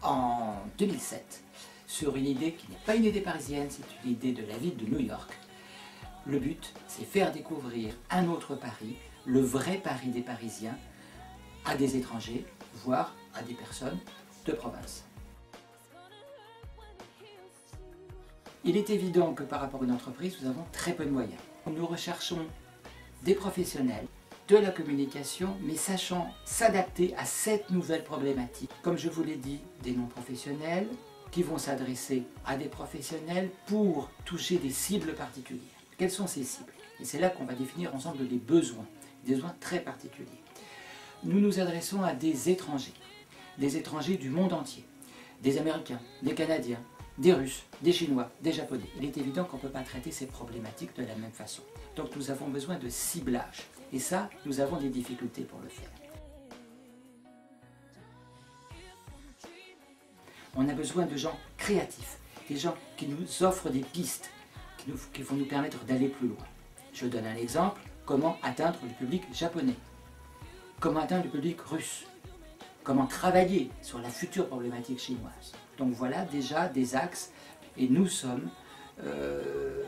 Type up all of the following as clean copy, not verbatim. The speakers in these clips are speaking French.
en 2007 sur une idée qui n'est pas une idée parisienne, c'est une idée de la ville de New York. Le but, c'est faire découvrir un autre Paris, le vrai Paris des Parisiens, à des étrangers, voire à des personnes de province. Il est évident que par rapport à une entreprise, nous avons très peu de moyens. Nous recherchons des professionnels, de la communication, mais sachant s'adapter à cette nouvelle problématique. Comme je vous l'ai dit, des non-professionnels qui vont s'adresser à des professionnels pour toucher des cibles particulières. Quelles sont ces cibles? Et c'est là qu'on va définir ensemble des besoins très particuliers. Nous nous adressons à des étrangers du monde entier, des Américains, des Canadiens, des Russes, des Chinois, des Japonais. Il est évident qu'on ne peut pas traiter ces problématiques de la même façon. Donc nous avons besoin de ciblage. Et ça, nous avons des difficultés pour le faire. On a besoin de gens créatifs, des gens qui nous offrent des pistes, qui vont nous permettre d'aller plus loin. Je donne un exemple, comment atteindre le public japonais, comment atteindre le public russe, comment travailler sur la future problématique chinoise. Donc voilà déjà des axes, et nous sommes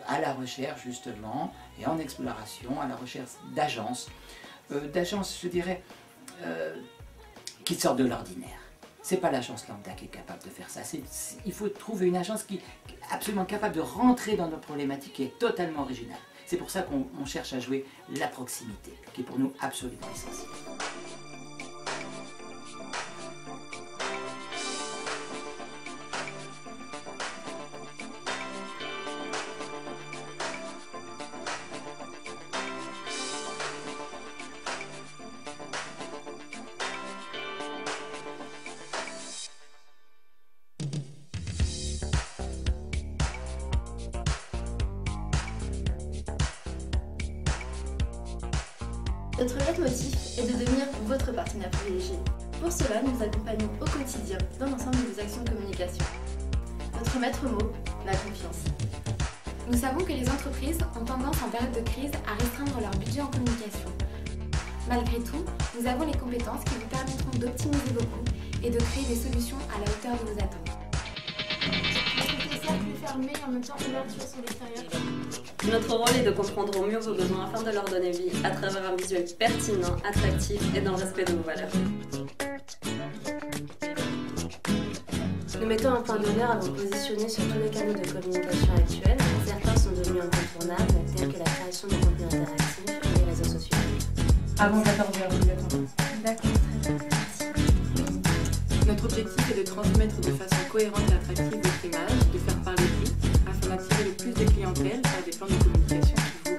à la recherche justement, et en exploration, à la recherche d'agences, je dirais, qui sortent de l'ordinaire. C'est pas l'agence lambda qui est capable de faire ça. Il faut trouver une agence qui est absolument capable de rentrer dans nos problématiques, qui est totalement originale. C'est pour ça qu'on cherche à jouer la proximité, qui est pour nous absolument essentielle. Notre leitmotiv est de devenir votre partenaire privilégié. Pour cela, nous vous accompagnons au quotidien dans l'ensemble de vos actions de communication. Notre maître mot, la confiance. Nous savons que les entreprises ont tendance en période de crise à restreindre leur budget en communication. Malgré tout, nous avons les compétences qui vous permettront d'optimiser vos coûts et de créer des solutions à la hauteur de vos attentes. Notre cercle est fermé et en même temps ouverture sur l'extérieur. Notre rôle est de comprendre au mieux vos besoins afin de leur donner vie à travers un visuel pertinent, attractif et dans le respect de vos valeurs. Nous mettons un point d'honneur à vous positionner sur tous les canaux de communication actuels. Certains sont devenus incontournables, tels que la création de contenus interactifs et les réseaux sociaux. Avant 14h, obligatoirement. D'accord, très bien. Merci. Notre objectif est de transmettre de façon cohérente et attractive votre image, de faire parler de vous, afin d'attirer le plus de clientèle par des plans de communication qui vous